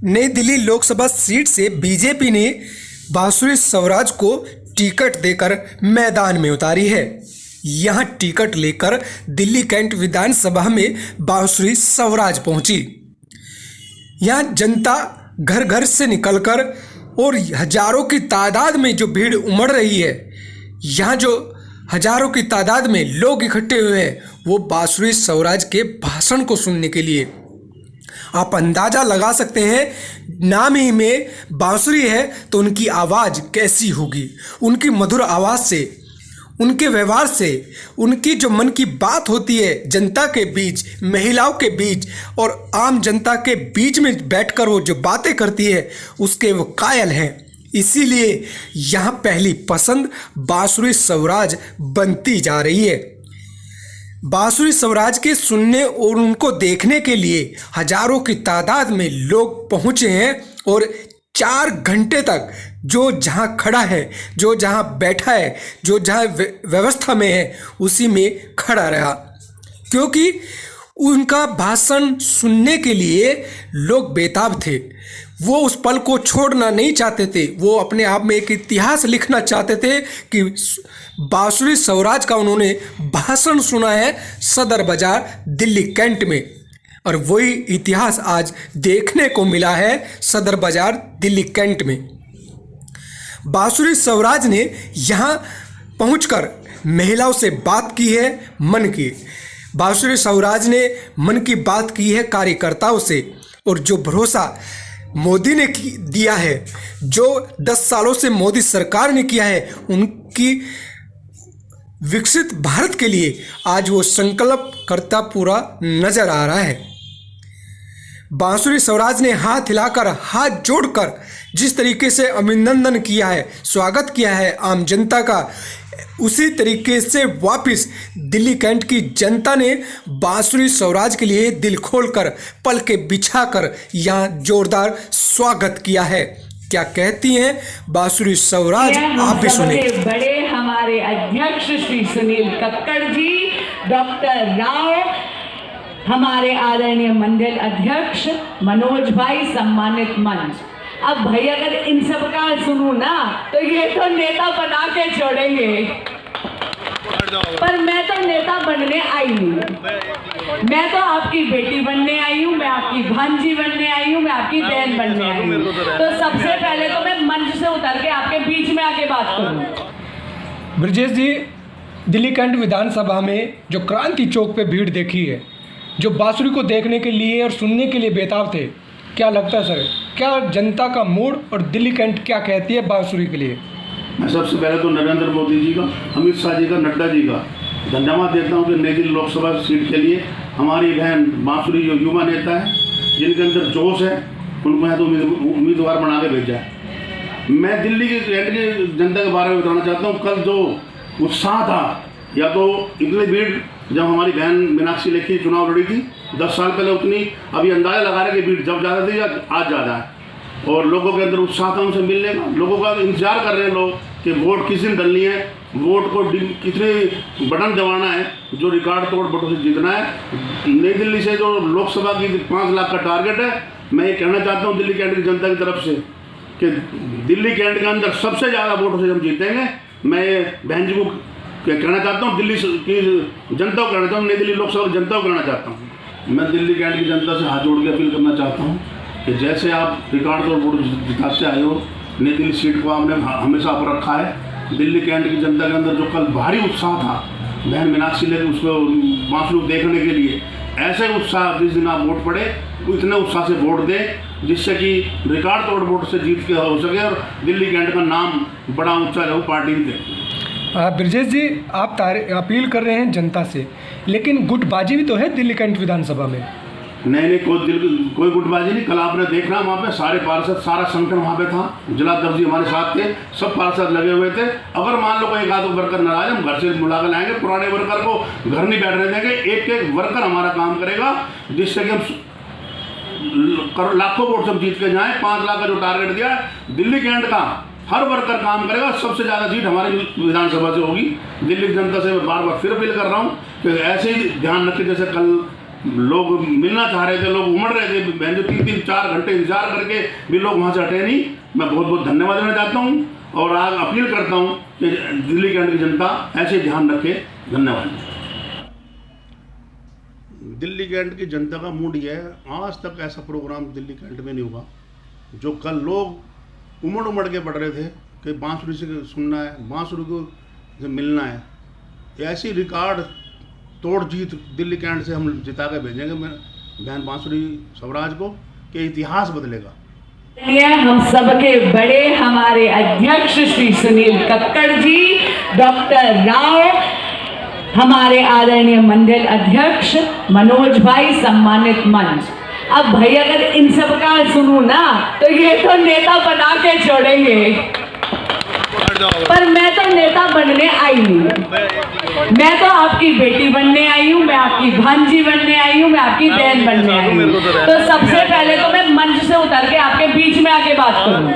नई दिल्ली लोकसभा सीट से बीजेपी ने बांसुरी स्वराज को टिकट देकर मैदान में उतारी है। यहां टिकट लेकर दिल्ली कैंट विधानसभा में बांसुरी स्वराज पहुंची। यहां जनता घर घर से निकलकर और हजारों की तादाद में जो भीड़ उमड़ रही है, यहाँ जो हजारों की तादाद में लोग इकट्ठे हुए हैं वो बांसुरी स्वराज के भाषण को सुनने के लिए। आप अंदाज़ा लगा सकते हैं, नाम ही में बांसुरी है तो उनकी आवाज़ कैसी होगी। उनकी मधुर आवाज़ से, उनके व्यवहार से, उनकी जो मन की बात होती है जनता के बीच, महिलाओं के बीच और आम जनता के बीच में बैठकर वो जो बातें करती है उसके वो कायल हैं। इसीलिए यहाँ पहली पसंद बांसुरी स्वराज बनती जा रही है। बांसुरी स्वराज के सुनने और उनको देखने के लिए हजारों की तादाद में लोग पहुँचे हैं और 4 घंटे तक जो जहाँ खड़ा है, जो जहाँ बैठा है, जो जहाँ व्यवस्था में है उसी में खड़ा रहा, क्योंकि उनका भाषण सुनने के लिए लोग बेताब थे। वो उस पल को छोड़ना नहीं चाहते थे। वो अपने आप में एक इतिहास लिखना चाहते थे कि बांसुरी स्वराज का उन्होंने भाषण सुना है सदर बाजार दिल्ली कैंट में, और वही इतिहास आज देखने को मिला है सदर बाजार दिल्ली कैंट में। बांसुरी स्वराज ने यहाँ पहुंचकर महिलाओं से बात की है मन की। बांसुरी स्वराज ने मन की बात की है कार्यकर्ताओं से, और जो भरोसा मोदी ने दिया है, जो 10 सालों से मोदी सरकार ने किया है, उनकी विकसित भारत के लिए आज वो संकल्प करता पूरा नजर आ रहा है। बांसुरी स्वराज ने हाथ हिलाकर, हाथ जोड़कर जिस तरीके से अभिनंदन किया है, स्वागत किया है आम जनता का, उसी तरीके से वापस दिल्ली कैंट की जनता ने बांसुरी स्वराज के लिए दिल खोलकर, पल के बिछाकर यहाँ जोरदार स्वागत किया है। क्या कहती हैं बांसुरी स्वराज, आप भी सुने। बड़े हमारे अध्यक्ष श्री सुनील कक्कड़ जी, डॉक्टर राव, हमारे आदरणीय मंडल अध्यक्ष मनोज भाई, सम्मानित मंच। अब भाई अगर इन सब का सुनूं ना तो ये तो नेता बना के छोड़ेंगे, पर मैं तो नेता बनने आई हूँ। मैं तो आपकी बेटी बनने आई हूँ, मैं आपकी भांजी बनने आई हूँ, मैं आपकी बहन बनने आई हूँ। तो सबसे पहले तो मैं मंच से उतर के आपके बीच में आके बात करूँ। ब्रजेश जी, दिल्ली कैंट विधानसभा में जो क्रांति चौक पे भीड़ देखी है, जो बांसुरी को देखने के लिए और सुनने के लिए बेताब थे, क्या लगता है सर, क्या जनता का मूड और दिल्ली कैंट क्या कहती है बांसुरी के लिए? मैं सबसे पहले तो नरेंद्र मोदी जी का, अमित शाह जी का, नड्डा जी का धन्यवाद देता हूँ कि नई दिल्ली लोकसभा सीट के लिए हमारी बहन बांसुरी जो युवा नेता है, जिनके अंदर जोश है, उनको यहाँ तो उम्मीदवार बना के भेजा है। मैं दिल्ली की कैंट की जनता के बारे में बताना चाहता हूँ। कल जो उत्साह था, या तो इतनी भीड़ जब हमारी बहन मीनाक्षी लेखी चुनाव लड़ी थी 10 साल पहले, उतनी अभी अंदाज़ा लगा रहे कि भीड़ जब ज़्यादा थी या आज ज़्यादा है, और लोगों के अंदर उत्साह था उनसे मिलने का। लोगों का इंतजार कर रहे हैं लोग कि वोट किस दिन डलनी है, वोट को कितने बटन दबाना है, जो रिकॉर्ड तोड़ वोटों से जीतना है। नई दिल्ली से जो लोकसभा की 5 लाख का टारगेट है, मैं ये कहना चाहता हूँ दिल्ली कैंट की जनता की तरफ से कि दिल्ली कैंट के अंदर सबसे ज़्यादा वोटों से हम जीतेंगे। मैं बहन जी को कहना चाहता हूँ, दिल्ली की जनता को कहना चाहता हूँ, नई दिल्ली लोकसभा की जनता को कहना चाहता हूँ। मैं दिल्ली कैंट की जनता से हाथ जोड़ के अपील करना चाहता हूँ कि जैसे आप रिकॉर्ड तौर वोट जिताते आए हो, नई दिल्ली सीट को आपने हमेशा आप रखा है। दिल्ली कैंट की जनता के अंदर जो कल भारी उत्साह था बहन मीनाक्षी लेकर उसको बांसुरी देखने के लिए, ऐसे उत्साह जिस दिन आप वोट पड़े इतने उत्साह से वोट दें जिससे कि रिकॉर्ड तोड़ वोट से जीत के हो सके और दिल्ली कैंट का नाम बड़ा ऊँचा रहे पार्टी में। ब्रजेश जी, आप अपील कर रहे हैं जनता से, लेकिन गुटबाजी भी तो है दिल्ली कैंट विधानसभा में। नहीं, कोई गुटबाजी नहीं। कल आपने देखना वहाँ पे सारे पार्षद, सारा संगठन वहाँ पे था, जिलाध्यक्ष जी हमारे साथ थे, सब पार्षद लगे हुए थे। अगर मान लो कोई एक आध वर्कर नाराज, हम घर से बुला कर लाएंगे, पुराने वर्कर को घर नहीं बैठने देंगे। एक एक वर्कर हमारा काम करेगा जिससे कि हम लाखों वोट से जीत के जाएँ। 5 लाख का जो टारगेट दिया है दिल्ली कैंट का, हर वर्कर काम करेगा। सबसे ज़्यादा सीट हमारी विधानसभा से होगी। दिल्ली की जनता से मैं बार बार फिर अपील कर रहा हूँ कि ऐसे ही ध्यान रखें, जैसे कल लोग मिलना चाह रहे थे, लोग उमड़ रहे थे, बहन जो 3-4 घंटे इंतजार करके भी लोग वहाँ से हटे नहीं। मैं बहुत बहुत धन्यवाद देना चाहता हूँ और आज अपील करता हूँ कि दिल्ली कैंट की जनता ऐसे ध्यान रखे। धन्यवाद। दिल्ली कैंट की जनता का मूड ये है, आज तक ऐसा प्रोग्राम दिल्ली कैंट में नहीं हुआ। जो कल लोग उमड़ के पड़ रहे थे कि बांसुरी से सुनना है, बांसुरी को से मिलना है, ऐसी रिकॉर्ड तोड़ जीत दिल्ली कैंट से हम जिता के भेजेंगे बहन बांसुरी स्वराज को, कि इतिहास बदलेगा। हम सबके बड़े हमारे अध्यक्ष श्री सुनील कक्कड़ जी, डॉक्टर राव, हमारे आदरणीय मंडल अध्यक्ष मनोज भाई, सम्मानित मंच। अब भाई अगर इन सब का सुनूं ना तो ये तो नेता बना के छोड़ेंगे, पर मैं तो नेता बनने आई नहीं। मैं तो आपकी बेटी बनने आई हूँ, मैं आपकी भांजी बनने आई हूँ, मैं आपकी बहन बनने आई हूँ। तो सबसे पहले तो मैं मंच से उतर के आपके बीच में आके बात करूँ।